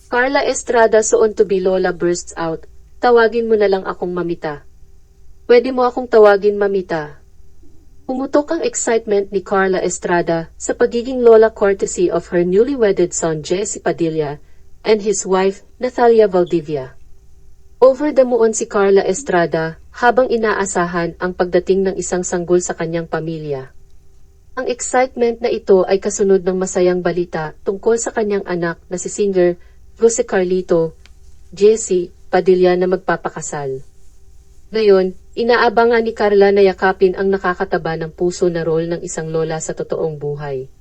Carla Estrada soon to be Lola bursts out. Tawagin mo na lang akong mamita. Pwede mo akong tawagin mamita. Pumutok ang excitement ni Carla Estrada sa pagiging lola courtesy of her newly wedded son Jesse Padilla and his wife Natalia Valdivia. Over the moon si Carla Estrada habang inaasahan ang pagdating ng isang sanggol sa kanyang pamilya. Ang excitement na ito ay kasunod ng masayang balita tungkol sa kanyang anak na si singer Jose Carlito Jesse Padilla na magpapakasal. Ngayon, inaabangan ni Carla na yakapin ang nakakataba ng puso na role ng isang lola sa totoong buhay.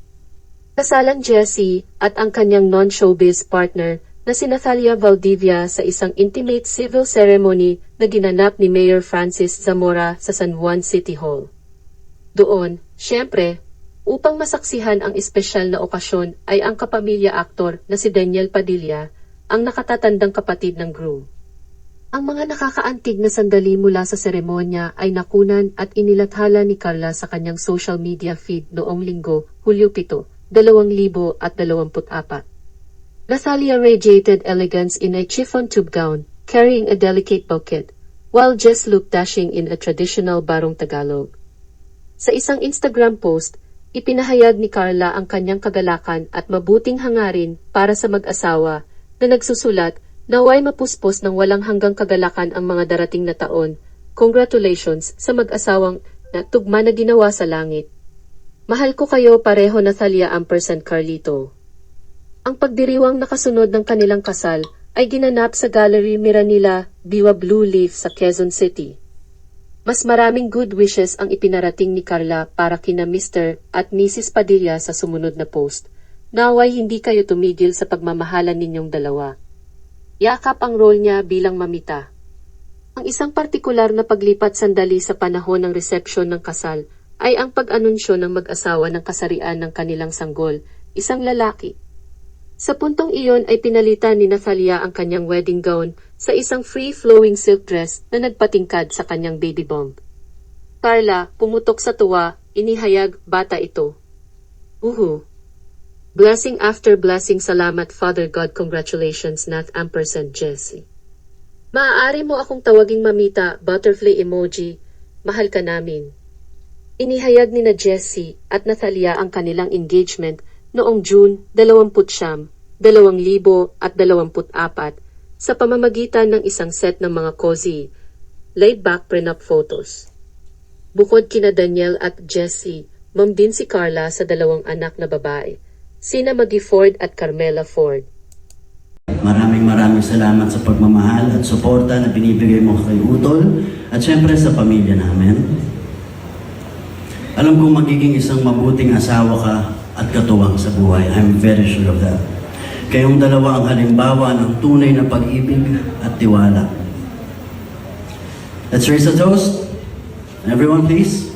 Kasalan Jesse at ang kanyang non-showbiz partner na si Natalia Valdivia sa isang intimate civil ceremony na ginanap ni Mayor Francis Zamora sa San Juan City Hall. Doon, syempre, upang masaksihan ang espesyal na okasyon ay ang kapamilya aktor na si Daniel Padilla, ang nakatatandang kapatid ng groom. Ang mga nakakaantig na sandali mula sa seremonya ay nakunan at inilathala ni Carla sa kanyang social media feed noong Linggo, Hulyo 7, 2024. Natalia radiated elegance in a chiffon tube gown, carrying a delicate bouquet, while Jess looked dashing in a traditional barong Tagalog. Sa isang Instagram post, ipinahayag ni Carla ang kanyang kagalakan at mabuting hangarin para sa mag-asawa na nagsusulat, naway mapuspos ng walang hanggang kagalakan ang mga darating na taon. Congratulations sa mag-asawang na tugma na ginawa sa langit. Mahal ko kayo pareho Natalia & Carlito. Ang pagdiriwang nakasunod ng kanilang kasal ay ginanap sa Gallery Miranila, Biwa Blue Leaf sa Quezon City. Mas maraming good wishes ang ipinarating ni Carla para kina Mr. at Mrs. Padilla sa sumunod na post. Naway hindi kayo tumigil sa pagmamahalan ninyong dalawa. Yakap ang role niya bilang mamita. Ang isang partikular na paglipat sandali sa panahon ng resepsyon ng kasal ay ang pag-anunsyo ng mag-asawa ng kasarian ng kanilang sanggol, isang lalaki. Sa puntong iyon ay pinalitan ni Natalia ang kanyang wedding gown sa isang free-flowing silk dress na nagpatingkad sa kanyang baby bump. Carla, pumutok sa tuwa, inihayag, bata ito. Uhu. Blessing after blessing, salamat Father God, congratulations Nat & Jesse. Maaari mo akong tawaging mamita, butterfly emoji, mahal ka namin. Inihayag ni na Jesse at Natalia ang kanilang engagement noong June 29, 2024 sa pamamagitan ng isang set ng mga cozy, laid-back prenup photos. Bukod kina Daniel at Jesse, mom din si Carla sa dalawang anak na babae, sina Maggie Ford at Carmela Ford. Maraming salamat sa pagmamahal at suporta na binibigay mo kay Utol at syempre sa pamilya namin. Alam kong magiging isang mabuting asawa ka at katuwang sa buhay. I'm very sure of that. Kayong dalawa ang halimbawa ng tunay na pag-ibig at tiwala. Let's raise a toast. Everyone please.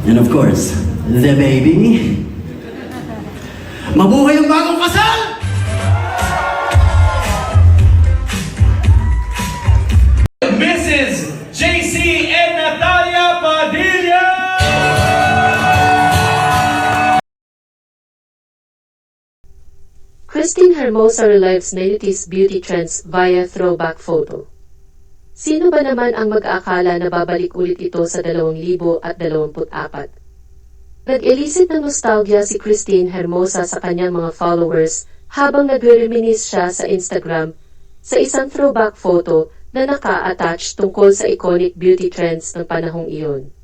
And of course, the baby. Mabuhay ang bagong kasal! Mrs. JC and Natalia Padilla! Christine Hermosa relives 90s beauty trends via throwback photo. Sino ba naman ang mag-aakala na babalik ulit ito sa 2024? Nag-elicit ng nostalgia si Christine Hermosa sa kanyang mga followers habang nagre-reminisce siya sa Instagram sa isang throwback photo na naka-attach tungkol sa iconic beauty trends ng panahong iyon.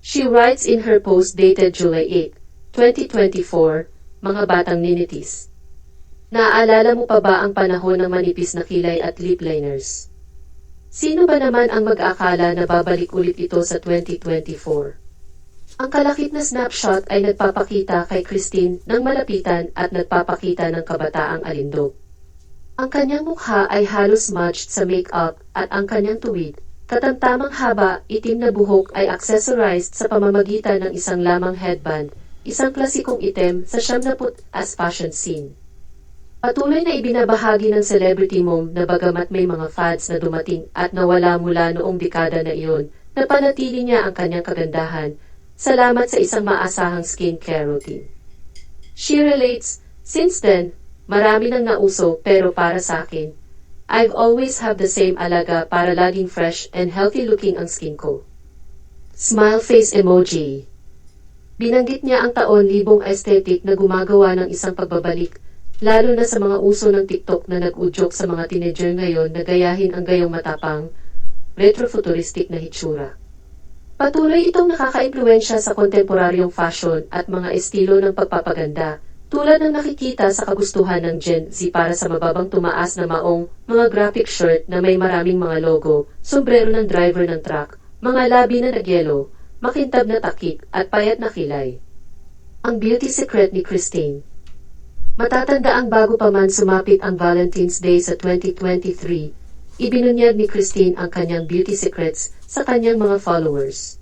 She writes in her post dated July 8, 2024, mga batang ninitis. Naaalala mo pa ba ang panahon ng manipis na kilay at lip liners? Sino ba naman ang mag-akala na babalik ulit ito sa 2024? Ang kalakip na snapshot ay nagpapakita kay Christine ng malapitan at nagpapakita ng kabataang alindog. Ang kanyang mukha ay halos matched sa make-up at ang kanyang tuwid, katamtamang haba, itim na buhok ay accessorized sa pamamagitan ng isang lamang headband, isang klasikong item sa 70 as fashion scene. Patuloy na ibinabahagi ng celebrity mom na bagamat may mga fads na dumating at nawala mula noong dekada na iyon, napanatili niya ang kanyang kagandahan, salamat sa isang maasahang skincare routine. She relates, "Since then, marami nang nauso pero para sa akin, I've always have the same alaga para laging fresh and healthy looking ang skin ko." Smile face emoji. Binanggit niya ang taon-libong aesthetic na gumagawa ng isang pagbabalik, lalo na sa mga uso ng TikTok na nag-udyok sa mga teenager ngayon na gayahin ang gayong matapang, retro-futuristic na hitsura. Patuloy itong nakaka-impluwensya sa kontemporaryong fashion at mga estilo ng pagpapaganda, tulad ng nakikita sa kagustuhan ng Gen Z para sa mababang tumaas na maong mga graphic shirt na may maraming mga logo, sombrero ng driver ng truck, mga labi na nagyelo, makintab na takip at payat na kilay. Ang beauty secret ni Christine. Matatanda ang bago pa man sumapit ang Valentine's Day sa 2023, ibinunyag ni Christine ang kanyang beauty secrets sa kanyang mga followers.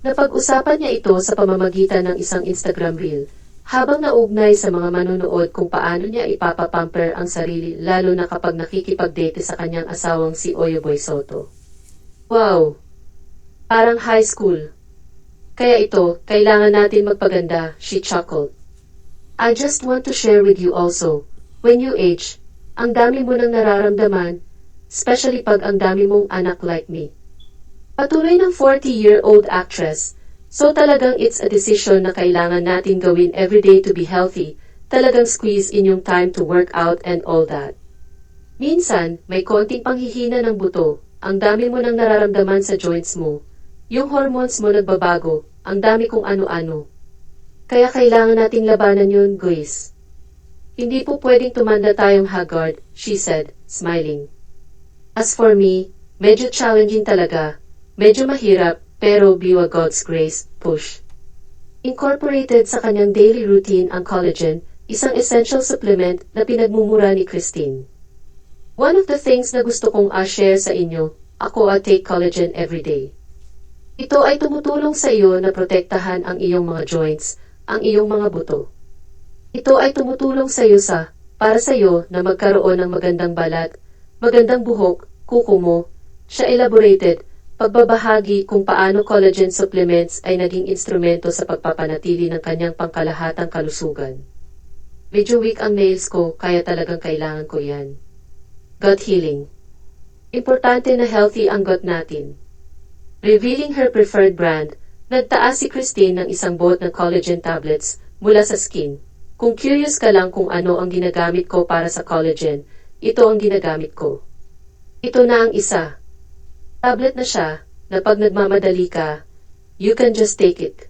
Napag-usapan niya ito sa pamamagitan ng isang Instagram reel, habang naugnay sa mga manonood kung paano niya ipapapamper ang sarili lalo na kapag nakikipag-date sa kanyang asawang si Oyoboy Soto. Wow! Parang high school. Kaya ito, kailangan natin magpaganda, she chuckled. I just want to share with you also, when you age, ang dami mo nang nararamdaman, especially pag ang dami mong anak like me. Patuloy ng 40-year-old actress, so talagang it's a decision na kailangan natin gawin everyday to be healthy, talagang squeeze in yung time to work out and all that. Minsan, may konting panghihina ng buto, ang dami mo nang nararamdaman sa joints mo, yung hormones mo nagbabago, ang dami kong ano-ano. Kaya kailangan nating labanan yun, guys. Hindi po pwedeng tumanda tayong haggard, she said, smiling. As for me, medyo challenging talaga, medyo mahirap, pero biwa God's grace, push. Incorporated sa kanyang daily routine ang collagen, isang essential supplement na pinagmumura ni Christine. One of the things na gusto kong share sa inyo, ako take collagen everyday. Ito ay tumutulong sa iyo na protektahan ang iyong mga joints, ang iyong mga buto. Ito ay tumutulong sa iyo para sa iyo na magkaroon ng magandang balat, magandang buhok, kuko mo, siya elaborated, pagbabahagi kung paano collagen supplements ay naging instrumento sa pagpapanatili ng kanyang pangkalahatang kalusugan. Medyo weak ang nails ko kaya talagang kailangan ko yan. Gut healing. Importante na healthy ang gut natin. Revealing her preferred brand, nagtaas si Christine ng isang boat ng collagen tablets mula sa skin. Kung curious ka lang kung ano ang ginagamit ko para sa collagen, ito ang ginagamit ko. Ito na ang isa. Tablet na siya, na pag nagmamadali ka, you can just take it.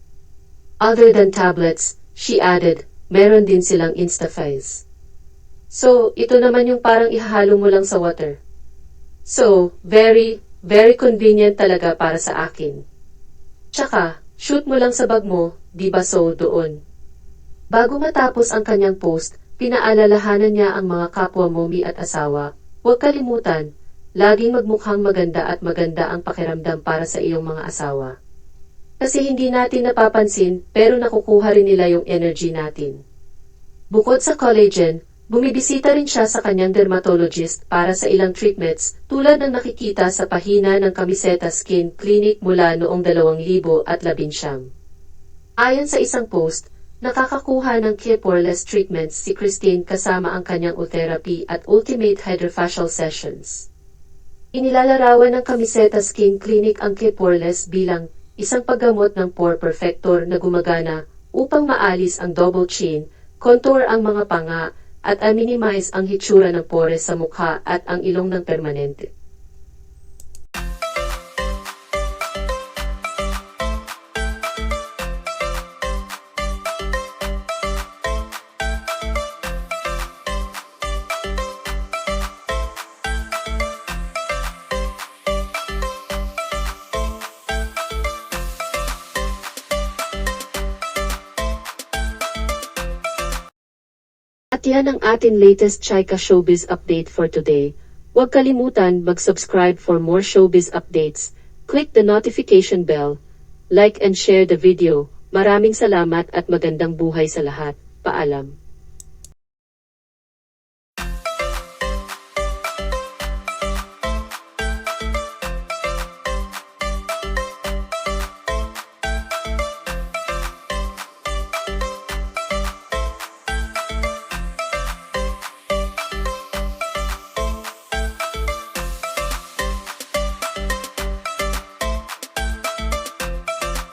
Other than tablets, she added, meron din silang Instafiles. So, ito naman yung parang ihahalo mo lang sa water. So, very, very convenient talaga para sa akin. Tsaka, shoot mo lang sa bag mo, di ba so doon. Bago matapos ang kanyang post, pinaalalahanan niya ang mga kapwa mommy at asawa, huwag kalimutan, laging magmukhang maganda at maganda ang pakiramdam para sa iyong mga asawa. Kasi hindi natin napapansin pero nakukuha rin nila yung energy natin. Bukod sa collagen, bumibisita rin siya sa kanyang dermatologist para sa ilang treatments tulad ng nakikita sa pahina ng Camiseta Skin Clinic mula noong 2019. Ayon sa isang post, nakakakuha ng Keporeless treatments si Christine kasama ang kanyang Ultherapy at Ultimate Hydrofacial Sessions. Inilalarawan ng Camiseta Skin Clinic ang Keporeless bilang isang paggamot ng pore perfector na gumagana upang maalis ang double chin, contour ang mga panga, at minimize ang hitsura ng pores sa mukha at ang ilong ng permanente. At yan ang ating latest Chika Showbiz update for today. Huwag kalimutan mag-subscribe for more showbiz updates. Click the notification bell, like and share the video. Maraming salamat at magandang buhay sa lahat. Paalam.